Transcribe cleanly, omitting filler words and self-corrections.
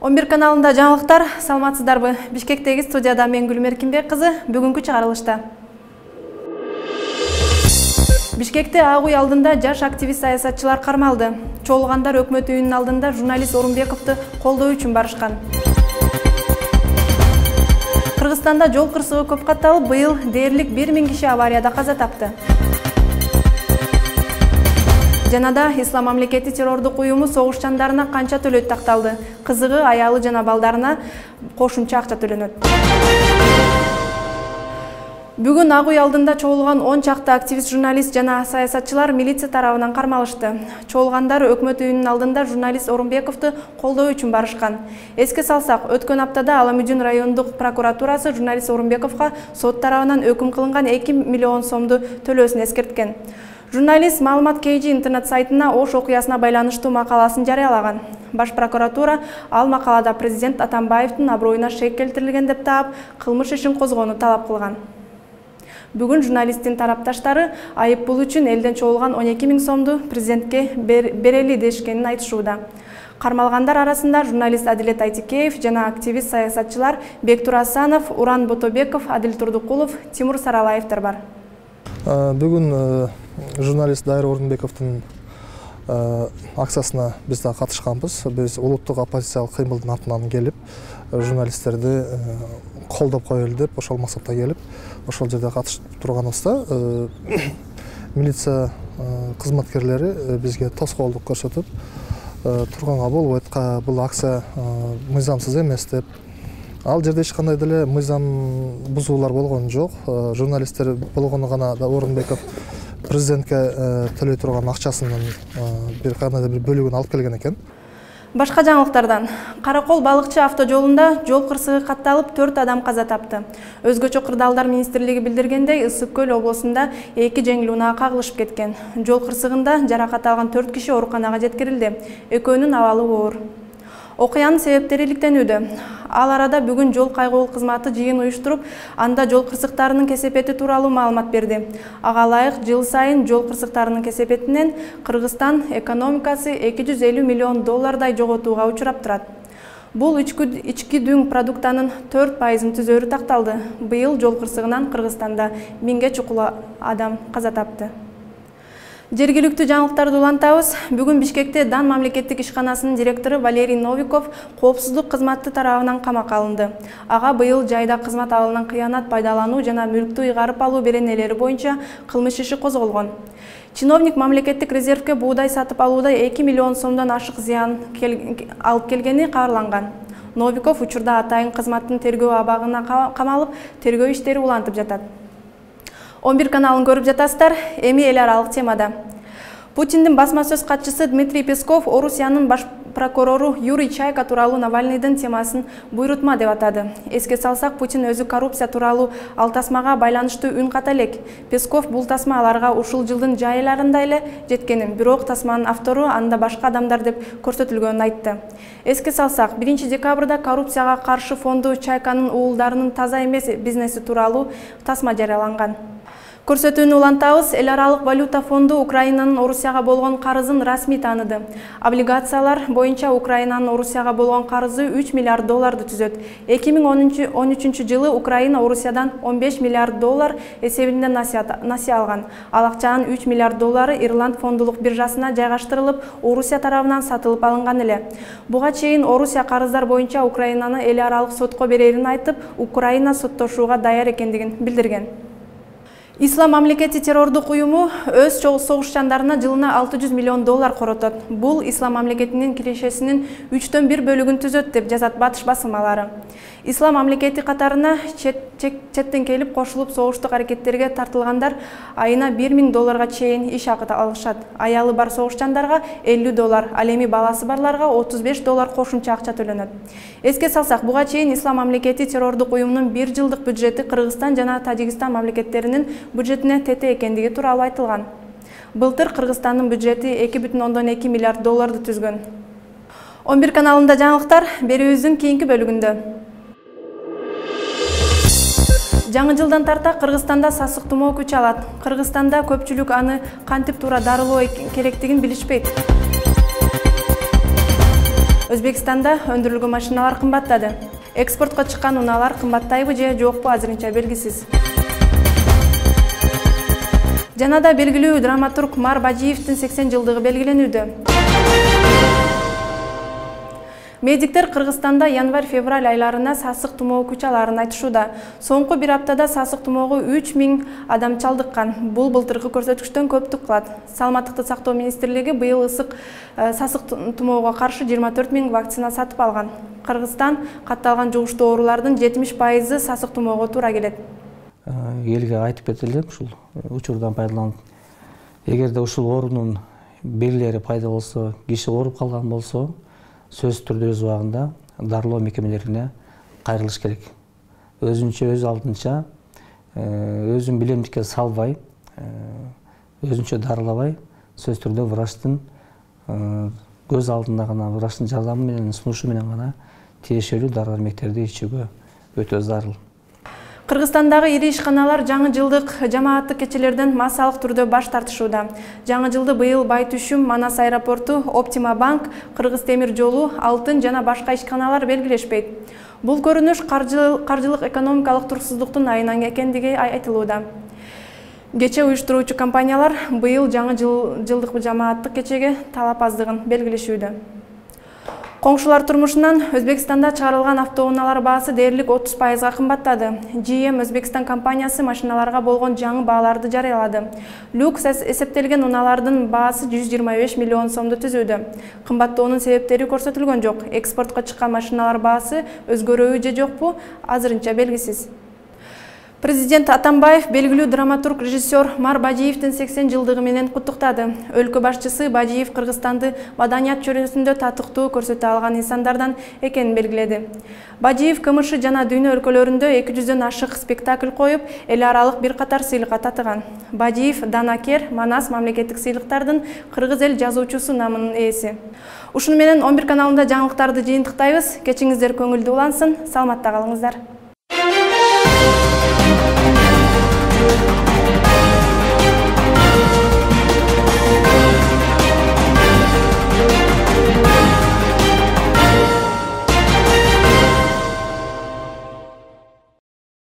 11 каналында жаңылыктар, саламатсыздарбы? Бишкектеги студияда мен Гүлмер Кимбек кызы бүгүнкү чыгарылышта. Бишкекте Ак үй алдында жаш активист саясатчылар кармалды. Чогулгандар өкмөт үйүнүнүн алдында журналист Орунбековду колдоо үчүн барышкан. Кыргызстанда жол кырсыгы көп катталып, быйыл дээрлик 1000 киши аварияда каза тапты. Жанада Ислам мамлекети террордук уюму согушчандарына канча төлөйт такталды. Кызыгы аялы жана балдарына кошумча акча төлөнөт. Бүгүн Ак үй алдында чогулган 10 чакты активист, журналист жана саясатчылар милиция тарабынан кармалышты. Чогулгандар өкмөт үйүнүнүн алдында журналист Орунбековду колдоо үчүн барышкан. Эске салсак, өткөн аптада Аламүдүн райондук прокуратурасы журналист Орунбековго сот тарабынан өкүм кылынган 2 миллион сомду төлөөсүн эскерткен. Журналист Маалымат KG интернет сайтына Ош окуясына байланыштуу макаласын жарыялаган. Баш прокуратура ал макалада президент Атамбаевдин аброюна шек келтирилген деп таап, кылмыш ишин козгоону талап кылган. Бүгүн журналисттин тарапташтары айыппул үчүн элден чогулган 12 000 сомду президентке берели дешкенин айтышууда. Кармалгандар арасында журналист Адилет Айтикеев жана активист саясатчылар Бектур Асанов, Уран Ботобеков, Адил Турдукулов, Тимур Саралаевдер бар. Бүгүн журналист Дайыр Орунбековдун акциясына биз да катышканбыз. Биз улуттук оппозициялык кыймылдын атынан келип, журналисттерди колдоп коелу деп ошол максатта келип, ошол жерде катышып турганыбызда милиция кызматкерлери бизге тоскоолдук көрсөтүп турганга болбойт, бул акция мыйзамсыз эмес деп. Ал жерде эч кандай деле мыйзам бузуулар болгон жок. Журналисттер болгону гана да Орунбеков президентке төлөй турган акчасынын бир кандай бир бөлүгүн алып келген экен. Башка жаңылыктардан, Каракол балыкчы автожолунда жол кырсыгы катталып 4 адам каза тапты. Өзгөчө Кырдаалдар министрлиги билдиргендей, Ысык Көл облусунда 2 жеңил унаа кагылышып кеткен. Жол кырсыгында жаракат алган 4 киши ооруканага жеткирилди. Экөөнүн абалы оор. Окуянын себептери иликтенүүдө. Ал арада бүгүн жол кайгоол кызматы жыйын уюштуруп, анда жол кырсыктарынын кесепети тууралуу маалымат берди. Ага ылайык жыл сайын жол кырсыктарынын кесепетинен Кыргызстан экономикасы 250 миллион доллардай жоготууга учурап турат. Бул ички дүң продуктанын 4%-ын түзөрү такталды. Быйыл жол кырсыгынан Кыргызстанда 1000ге чукул адам каза тапты. Жергиликтүү жаңылыктарды улантабыз. Бүгүн Бишкекте Дан мамлекеттик ишканасынын директору Валерий Новиков коопсуздук кызматы тарабынан камакка алынды. Ага быйыл жайда кызмат абалынан кыянат пайдалануу жана мүлктү ыйгарып алуу беренелери боюнча кылмыш иши козголгон. Чиновник мамлекеттик резервке буудай сатып алууда 2 миллион сомдон ашык зыян алып келгени кабарланган. Новиков учурда атайын кызматтын тергөө абагына камалып, тергөө иштери улантып жатат. 11 каналын көрүп жатасыздар. Эми эл аралык темада. Путиндин басма сөз катчысы Дмитрий Песков Орусиянын баш прокурору Юрий Чайка тууралуу Навальныйдын темасын буйрутма деп атады. Эске салсак, Путин өзү коррупция тууралуу ал тасмага байланыштуу үн ката элек. Песков бул тасма аларга ушул жылдын жай айларында эле жеткенин, бирок тасманын автору анда башка адамдар деп көрсөтүлгөнүн айтты. Эске салсак, 1 декабрда коррупцияга каршы фонду Чайканын уулдарынын таза эмес бизнеси тууралуу тасма жарыяланган. Көрсөтүүнү улантабыз. Эл аралык валюта фонду Украинанын Орусияга болгон карызын расмий тааныды. Облигациялар боюнча Украинанын Орусияга болгон карызы 3 миллиард долларды түзөт. 2013 жылы Украина Орусиядан 15 миллиард доллар эсебинде насыя алган. Ал акчанын 3 миллиард доллары Ирланд фондулук биржасына жайгаштырылып, Орусия тарабынан сатылып алынган эле. Буга чейин Орусия карыздар боюнча Украинаны эл аралык сотко берерин айтып, Украина соттошууга даяр экендигин билдирген. Ислам мамлекети террордук уюму өз согушчандарына жылына 600 миллион доллар коротот. Бул Ислам мамлекетинин кирешесинин 3/1 бөлүгүн түзөт деп жазат батыш басылмалары. Ислам мамлекети катарына четтен келип кошулуп согуштук аракеттерге тартылгандар айына 1000 долларга чейин иш акы алышат. Аялы бар согушчандарга 50 доллар, ал эми баласы барларга 35 доллар кошумча акча төлөнөт. Эске салсак, буга чейин Ислам мамлекети террордук уюмунун 1 жылдык бюджети Кыргызстан жана Тажикстан мамлекеттеринин бюджетине тете экендиги тууралуу айтылган. Былтыр Кыргызстандын бюджети 2,2 миллиард долларды түзгөн. 11 каналында жаңылыктар, берүүбүздүн кийинки бөлүгүндө. Жаңы жылдан тарта Кыргызстанда сасык тумоо күч алат. Кыргызстанда көпчүлүк аны кантип туура дарылоо керектигин билишпейт. Өзбекстанда өндүрүлгөн машиналар кымбаттады. Экспортко чыккан унаалар кымбаттайбы же жокпу азырынча белгисиз. Жана да белгилүү драматург Мар Бажиевдин 80 жылдыгы белгиленүүдө. Медиктер Кыргызстанда январь-февраль айларына сасык тумоо күч аларын айтышууда. Соңку бир аптада сасык тумоого 3000 адам чалдыккан. Бул былтыркы көрсөткүчтөн көптүк кылат. Саламаттыкты сактоо министрлиги быйыл сасык тумоого каршы 24 000 вакцина сатып алган. Кыргызстан катталган жугуштуу оорулардын 70% сасык тумоого туура келет. Элге айтып кетели ушул учурдан пайдаланып, эгерде ушул оорунун белгилери пайда болсо, киши ооруп калган болсо, сөз түрдө өз убагында дарылоо мекемелерине кайрылыш керек. Өзүнчө өз алдынча өзүн билемдикке салбай, өзүнчө дарылабай, сөз түрдө врачтын көз алдында гана, врачтын жардамы менен, сунушу менен гана тиешелүү дары-дармектерди ичүүгө өтө зарыл. Кыргызстандагы ири ишканалар жаңы жылдык жамааттык кечелерден массалык түрдө баш тартышууда. Жаңы жылды быйыл Байтүшүм, Манас аэропорту, Оптима банк, Кыргыз темир жолу, Алтын жана башка ишканалар белгилешпейт. Бул көрүнүш каржылык экономикалык турсуздуктун айынан экендиги айтылууда. Кече уюштуруучу компаниялар быйыл жаңы жылдык жамааттык кечеге талап аздыгын белгилешүүдө. Коңшулар турмушунан Өзбекстанда чыгарылган автоунаалар баасы дээрлик 30% кымбаттады. GM Өзбекстан компаниясы машиналарга болгон жаңы бааларды жарыялады. Люкс эсептелген унаалардын баасы 125 миллион сомду түзүүдө. Кымбаттоонун себептери көрсөтүлгөн жок. Экспортко чыккан машиналар баасы өзгөрөбү же жокпу азырынча белгисиз. Президент Атамбаев белгилүү драматург, режиссер Мар Бажиевдин 80 жылдыгы менен куттуктады. Өлкө башчысы Бажиев Кыргызстанды маданият чөйрөсүндө татыктуу көрсөтө алган инсандардан экенин белгиледи. Бажиев КМШ жана дүйнө өлкөлөрүндө 200дөн ашык спектакль коюп, эл аралык бир катар сыйлыкка татыган. Бажиев Данакер, Манас мамлекеттик сыйлыктардын Кыргыз эл жазуучусу намынын ээси. Ушуну менен 11 каналында жаңылыктарды жыйынтыктайбыз. Кечиңиздер көңүлдүү улансын, саламатта калыңыздар.